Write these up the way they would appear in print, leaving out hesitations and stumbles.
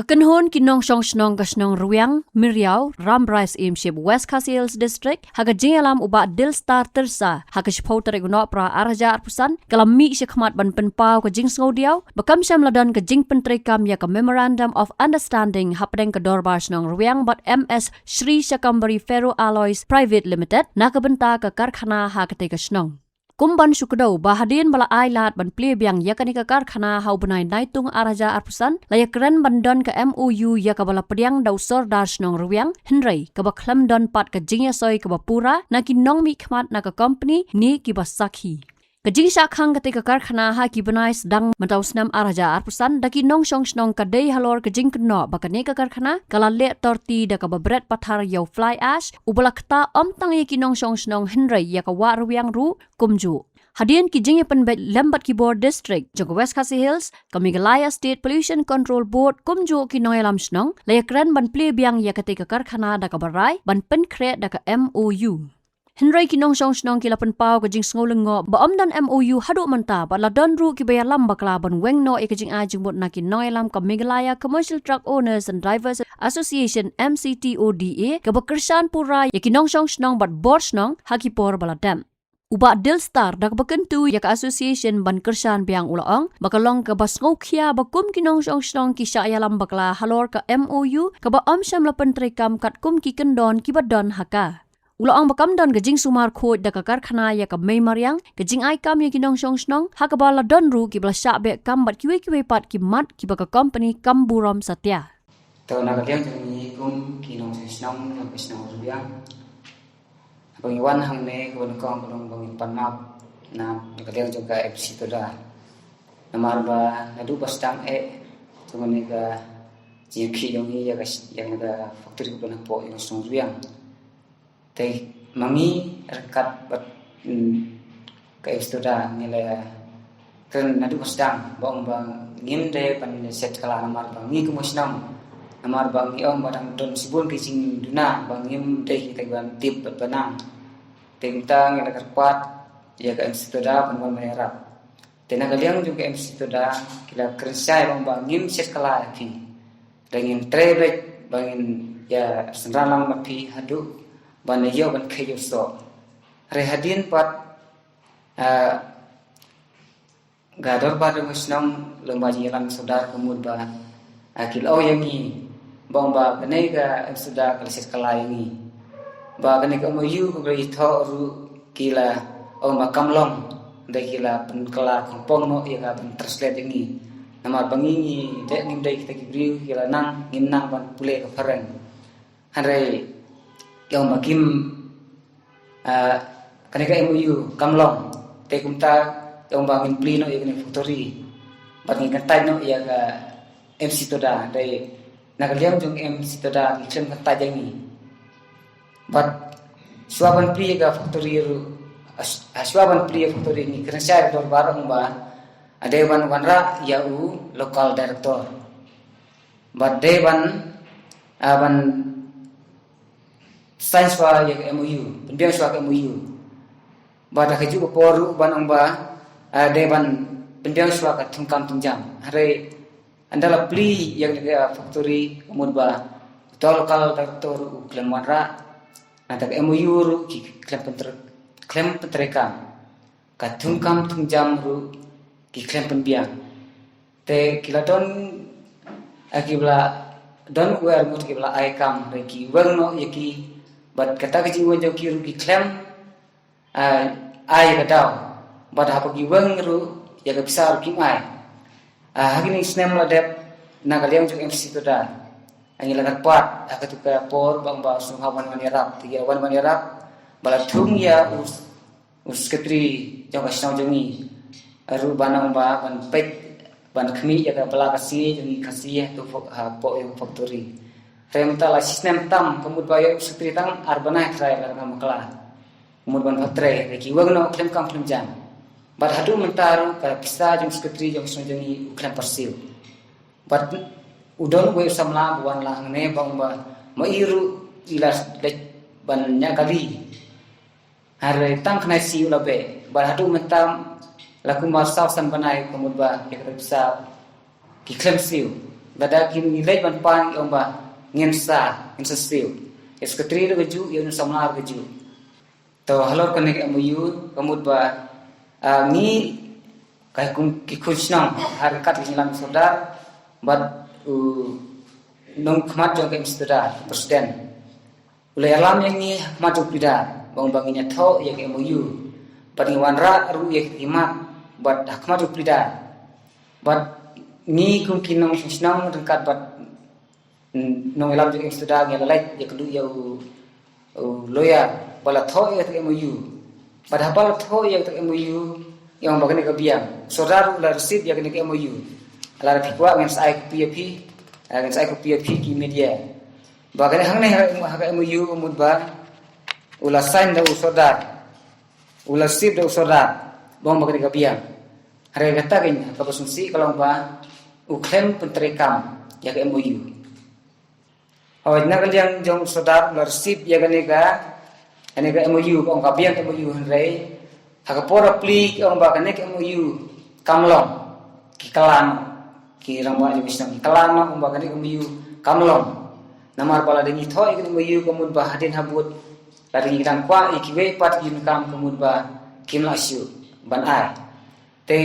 Hakenhon kinong shong shnong ka shnong Ruyang, Miriao, Rambrais Imship West Khasi Hills District, haga jingalam uba dil star tersa, haga shpouter igunok pra araja arpusan, kalam mi shikmat ban penpau ka jing snodiao, bakam syam ladan ka jing pentrekam ya ka Memorandum of Understanding hapdeng ka dorbar shnong Ruyang bat MS Shri Shakambari Ferro Alloys Private Limited, nakabenta ka karkhana hakate ka shnong. Kumban syukudau bahadin bala ailat ban plebiang yakani ka karkhana hau benai naitung araja arpusan layakren bandon ka MOU ya ka bala pediang dau sordar snong Ruyang Henry ka ba khlam don pat ka jingya soi ka ba pura na ki nong mi khmat na ka company ni ki ba sakhi ka jing shakhang ka te ka karkhana ha ki benai sedang matau snam araja arpusan daki nong shong snong ka dei halor ka jing kno ba ka ne ka karkhana kala le torti da ka ba bret pathar yau fly ash ubala kta omtang ye ki nong shong snong Henry ya ka wa Ruyang ru kumju hadian ki jingya penbet lembat ki board district jong West Khasi Hills Kamigalaya State Pollution Control Board kumju ki noyalam snong layakran ban plebiang ya ka te ka karkhana da ka barai ban pen kre da ka MOU Henry kinong shong snong kila penpau ka jing sngolengo ba omdan MOU hadu manta ba ladon ru ki bayalam bakla ban wengno e ka jing ajing bot na ki noyalam Kamigalaya Commercial Truck Owners and Drivers Association MCTODA ka ba kersan pura ya kinong shong snong bat board snong hakipor baladam Uba Delstar dak bakentu ya ka association ban kersan biang ulaong bakalong ka bas ngokia bakum kinong shong snong ki syayalam bakla halor ka MOU ka ba omsyam la pentrekam kat kum ki kendon ki badon haka Ulaong bakam don gajing sumar khod da ka karkhana ya ka mei mariang gajing ai kam ya kinong shong snong ha ka bala don ru ki bala sya be kam bat kiwe pat ki mat ki ba ka company kamburam satya to na ka liang ni kum kinong snong na snong ruya Pengiwan hang ne kon kong belum bangin panap na kalian juga FC to da namar ba nadu bastang cuman ni ka jiki yang ni ya yang ada factory ko na po yung sungriang te mangi rekat bat ka FC to da nila kan nadu bastang bang ngim de pan set kala namar ba ngi ko mosnam namar bang iong badang don sibun kicing duna bangim deh kita ban tip benang tentang yang terkuat ya ke MC Toda penuan merah tena kalian juga MC Toda kila kerja yang bangim sekolah api dengan trebek bangin ya senralang mapi hadu banayo ban kayo so rehadin pat gador pada musnam lembaji lang saudara kemudba akil yangi bangba kenega MC Toda kelas sekolah ini Bagan ika MOU ko ito ru kila o makamlong da kila penkela kompong no ya ka pen translate ini nama bangingi de ngim dai kita kibriu kila nang ngim nang ban pule ka fareng hanre yang makim kaneka MOU kamlong te kumta yang bangin pli no ya ni factory bangi kantai no ya ka MC Toda dai nakaliam jung MC Toda kichen kantai jangi But suaban priya factory suaban priya factory ni kerja dor barang ba adewan wanra yau local director but dewan aban science wa ya MOU pendiam swa MOU ba da haju poru banang ba dewan pendiam swa ka tungkam tunjang hare andala pli yang dia factory umur ba local director uklan wanra Natak MOU ru ki klem penterekam katungkam tungjam ru ki klem penbiang te kilaton akibla don wer mut kibla aikam re ki werno yaki bat kata ki jiwo ki ru ki klem ai kadau bat apa ki weng ru ya ka bisa ki mai hagini snem la dep na kaliang ju MC Toda Ani lagat pat akatuka por bang ba sunghawan manirap tiga wan manirap balatung ya us ketri jong kasau jongi aru banang ba ban pek ban khmi ya ka bala kasi jongi kasi tu po yung factory remta la sistem tam kemud ba ya setri tang arbana trai la makla kemud ban patre ki wang no klem kam klem jam bat hadu mentar ka pisa jong sekretari jong jongi klem persil bat udon we samla buan lang ne bang ba mairu ilas dek banyak kali hare tang kena siu labe barhatu mentam laku masau san banai kemud ba ya bisa ki klem siu bada kim nilai ban pan yang ba ngensa siu es ketri ro ju yang samlar ju to halor kan ke MOU kamut ba ni kai kum ki khusnam har kat hilang saudar bat nong khmat jong ke saudar presiden ulai alam yang ni maju pidar bang banginya tho yang ke MOU paling wanra ru ye himat bat khmat pidar bat ni kum kinong khusnam rengkat bat nong elam jong saudar yang lain ya kedu ya loya bala tho ye ke MOU bat hafal tho ye ke MOU yang bagian ke biang saudara la receipt yang ke MOU ala tikwa ngan sai PAP ngan sai PAP ki media bagian hang ne ha MOU umud ba ula sign da saudara ula receipt da saudara bang bagian ke biang hari kata kan ka pasungsi kalau ba uklem penterekam ya ke MOU awat na kalian jong saudara la receipt ya ke MOU bang ka biang MOU hari Hakapora pli orang bakan nek MOU kamlong ki kalan ki ramba je bisna kalan orang bakan nek MOU kamlong namar pala dengi thoi ke MOU komud ba hadin habut lari ngidang kwa ikiwe pat yin kam komud ba kimla syu ban ai te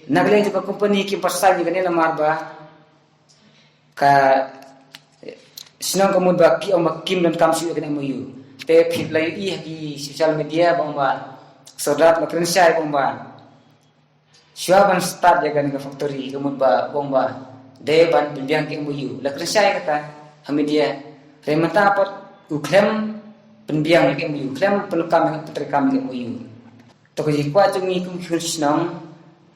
nagle je company ki pasal ni namar ba ka sinong komud ba ki om kim dan kam syu ke MOU te phit lai i ki social media bang ba saudara makrin syai bomba syuaban start jaga ni factory kemud ba bomba de ban biang ke MOU la krin syai kata hamidia remata apa uklem penbiang ke MOU klem pelukam petrekam ke MOU to ko jikwa jungi kum khusnong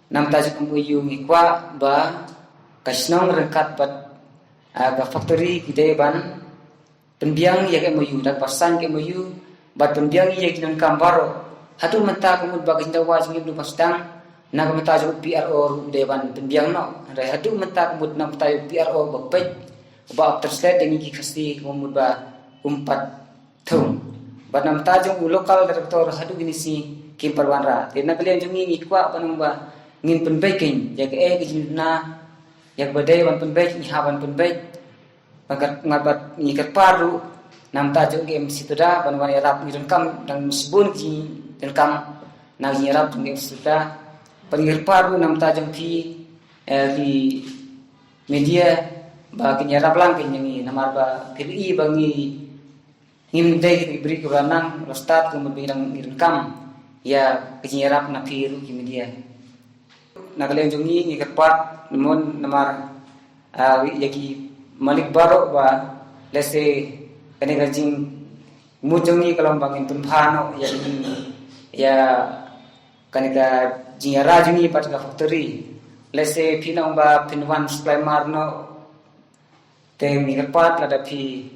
nam ta jik MOU ngikwa ba kasnong rengkat bat aga factory gide ban penbiang ya ke MOU dan pasan ke MOU bat penbiang ya kinan kambaro hatu menta kumud bagai dawa jingi du pastang na menta jo PRO dewan penbiang no re hatu menta kumud na menta PRO bapet ba translate dengi ki khasti kumud ba umpat thum ba nam ta jo local director hatu gini si kim parwanra te na kalian jungi ni kwa panung ba ngin penbekin ya ke ki na ya ba dewan penbek ni haban penbek bagat ngabat ni paru nam ta jo game situda ban wan rap ni kam dan sibun ki kam nang nyerap ng sudah panggil paru nam tajang fi media ba kinyarap lang kinyangi namar ba PI bangi ngimdai beri kuranang rostat kemudian kam ya kinyarap na firu ki media nagalen jungi ni kepat namun namar yaki malik baro ba lese kani gajing mujongi kalau bangin tumpano ya kanika jiara jungi patka factory lese pinong ba pinwan supply marno te mirpat lada pi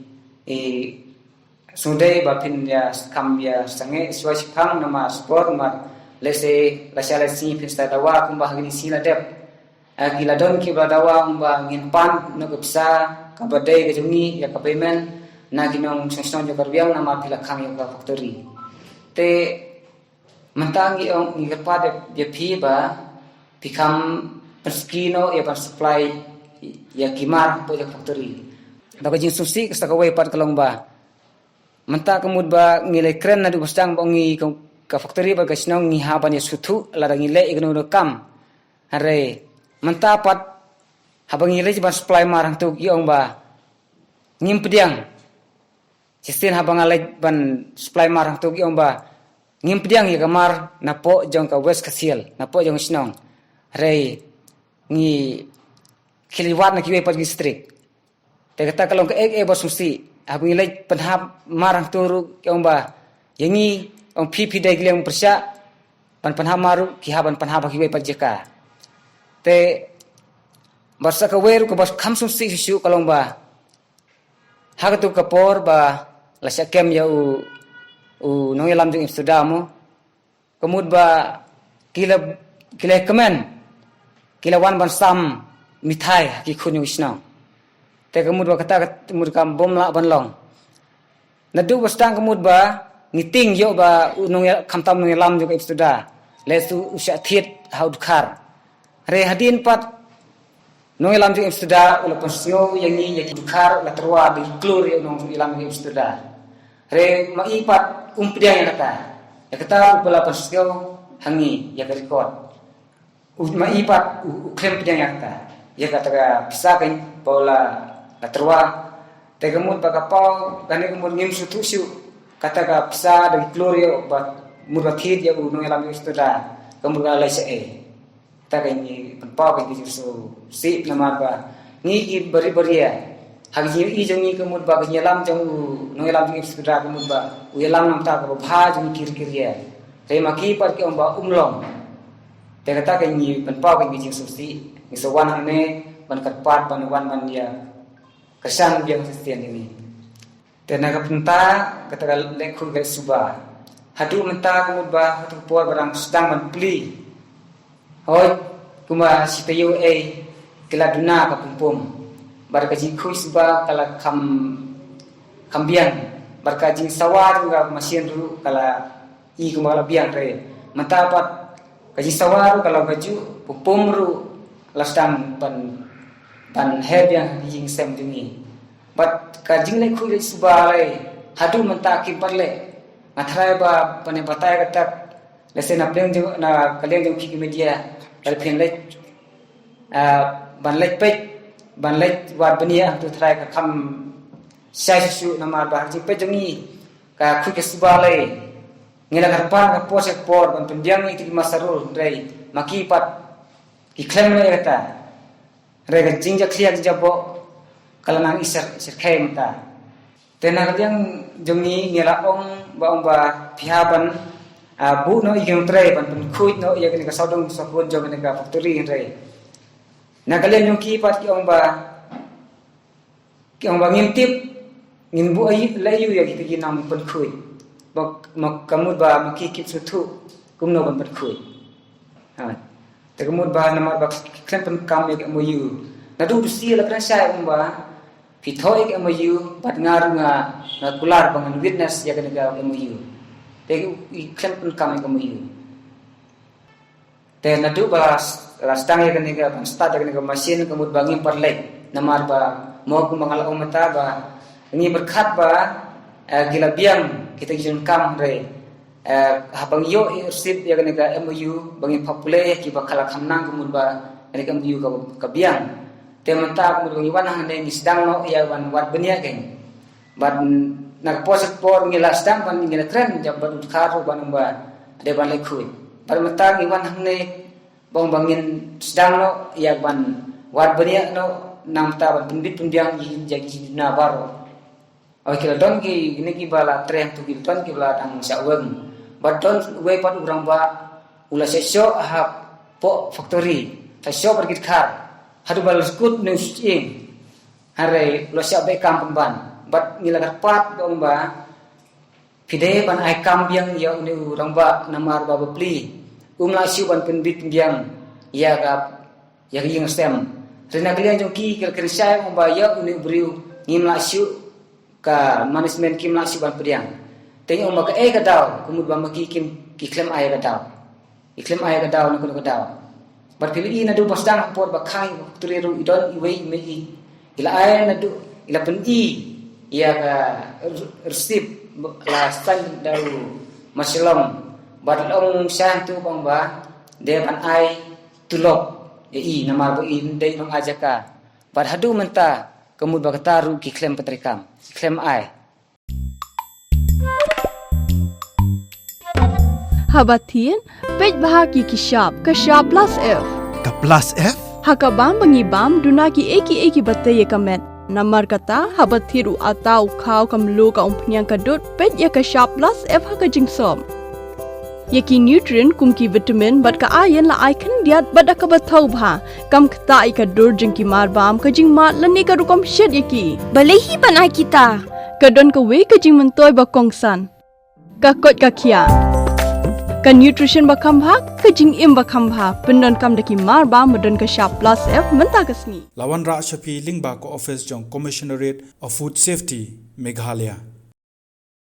sudai ba pin ya kam ya sange swach khang nama sport mar lese lasala si pin sta dawa kumba gini sila dep agila don ki ba dawa umba ngin pan no gepsa kabadai ke jungi ya kapemen na ginong sensong jo karbiang nama pila khang ya factory te mentang yang ngirpat dia pi ba become perskino ya supply ya kimar po ya factory dapat jing susi kasta kawai pat kalong ba menta kemud ba ngile kren na du bastang bongi ka factory ba gasnong ngi haban ya suthu la ngile igno kam hare menta pat habang ngile ban supply marang tu giong ba ngim pediang sistem habang alai ban supply marang tu giong ba ngimpiang ya kamar napo jong ka west kasiel napo jong snong rei ngi kiliwat na kiwe pat district te kata kalong ka bosusi abung ilai penhap marang turu kyong ba yangi ong pipi dai gleng persya pan penhap maru ki haban penhap kiwe pat jeka te barsa ka weru ko bas khamsum si sisu kalong ba hagatu kapor ba lasya kem ya nong elam jeng istudamo kemud ba kila kemen kila wan ban sam mithai ki khunyu isna te kemud ba kata kemud kam bom la ban long nadu bastang kemud ba ngiting yo ba nong kam tam nong elam jeng istuda lesu usya thiet haud khar re hadin pat nong ilam jeng studa ula pensio yang ni yang dukar la terwa di klur yang nong ilam jeng studa re maipat umpiang yang kata upala pensio hangi ya record maipat uklem piang yang kata ga bisa kan pola la terwa tegemut bagapau dan kemud ngim sutusu kata ga bisa dari klur yo ba murathid ya nong ilam jeng studa kemud ga lai se ta kan ni penpau kan so si nama ba ni bari ya hagi i jongi kemud ba nyelam jong nong elam jong studa kemud ba uyelam nam ta ko bha jong kir ya re maki par ke omba umlong te kata kan ni penpau kan jing susi ni sowan ne ban kat pat ban wan man dia kesan biang sestian ini te na kapenta kata lekhu ga suba hadu menta kemud ba hatu por barang sedang man pli hoi kuma sitayu kala duna ka pumpum barkaji khuis ba kala kambian barkaji sawar ga masin ru kala i kuma kala biang re matapat kaji sawar kala baju pumpum ru lastam pan he biang jing sem jungi bat kajing le khuis ba le hadu menta ki parle mathrai ba pane batai kata lesena pleng jo na kaleng jo ki media alphen le ban lek wat bania tu trai ka kham sai su namar ba ji pe jongi ka khu ke subale ngela karpan ka pose por ban pendiang ni ti masarul rei maki pat ki klem le kata re ga jingja khliak jabo kala nang isar khem ta tena yang jongi ngela ong ba phiaban bu no igem trai ban pen khuit no ya ka saudong sapon jo ka factory rei na kalian yung kipat ki ong ba ngintip ngimbu ay layu ya kita ginam pen khui mak kamud ba makikip sutu kumno ban pen khui ha te kamud ba namar ba klem pen kam ya mo yu na du si la kran sai ong ba pithoi ke mo yu bat ngar nga na kular bangan witness ya kana ga mo yu te klem pen kam ya mo yu te na du ba rastang ya kaniga pan start ya kaniga mesin kemud bangi perlek namar ba mau ku mangal mata ba ngi berkhat ba gila biang kita jin kam re habang yo sip ya kaniga MOU bangi popule ki ba kala khamnang kemud ba kaniga MOU ka biang te mata kemud bangi wan hang ne sedang no ya wan wat benia geng ban nak posek por ngi lastam ban ngi kren jabat kharu ban ba de ban le khui par mata ngi wan hang ne bong bangin sedang no ya ban wat benia no nam ta ban pundit pundiang jadi na baro kira don ki ini ki bala trem tu ki don ki bala tang saweng but don we pat urang ba ula sesyo ha po factory ta syo pergit khar hadu bal skut news ing hare lo sya be kam ban but ngila pat dong ba pide ban ai kam biang ya uni urang ba namar ba beli umla siu ban pendit biang ya gap ya yang stem rena kalian joki kira saya membaya uni briu ngimla siu ka management kimla siu ban pediang teng umba ka ka daw kumud ba maki kim ki klem ay ka daw iklem ay ka daw na kuno ka daw bar kili na du pasdang por ba khai turero idon iwe me ila ay na du ila pendi ya ka resip la stan daw masalam bat long sang tu bang ba de ban ai tulok i namar ba in de nong ajaka bat hadu menta kemud ba kataru ki klem patrikam klem ai habatin pej bahagi ki shop plus f ka plus f hakabam bangi bam dunaki eki batte kamet namar kata habathiru atau khau kamlu ka umpnyang kadut pej ya ka shop plus f haka jingsom yaki nutrient kumki vitamin bat ka ayen la icon diat bat ka bathau bha kam khta I ka dur jingki mar bam ka jing mat lani ka rukom shed yaki balehi banai kita ka don ka we ka jing mentoy ba kongsan ka kot ka khia ka nutrition ba kham bha ka jing im ba kham bha pindon kam daki mar ba modon ka sharp plus f menta kasni lawan ra shapi lingba ko office jong commissionerate of food safety Meghalaya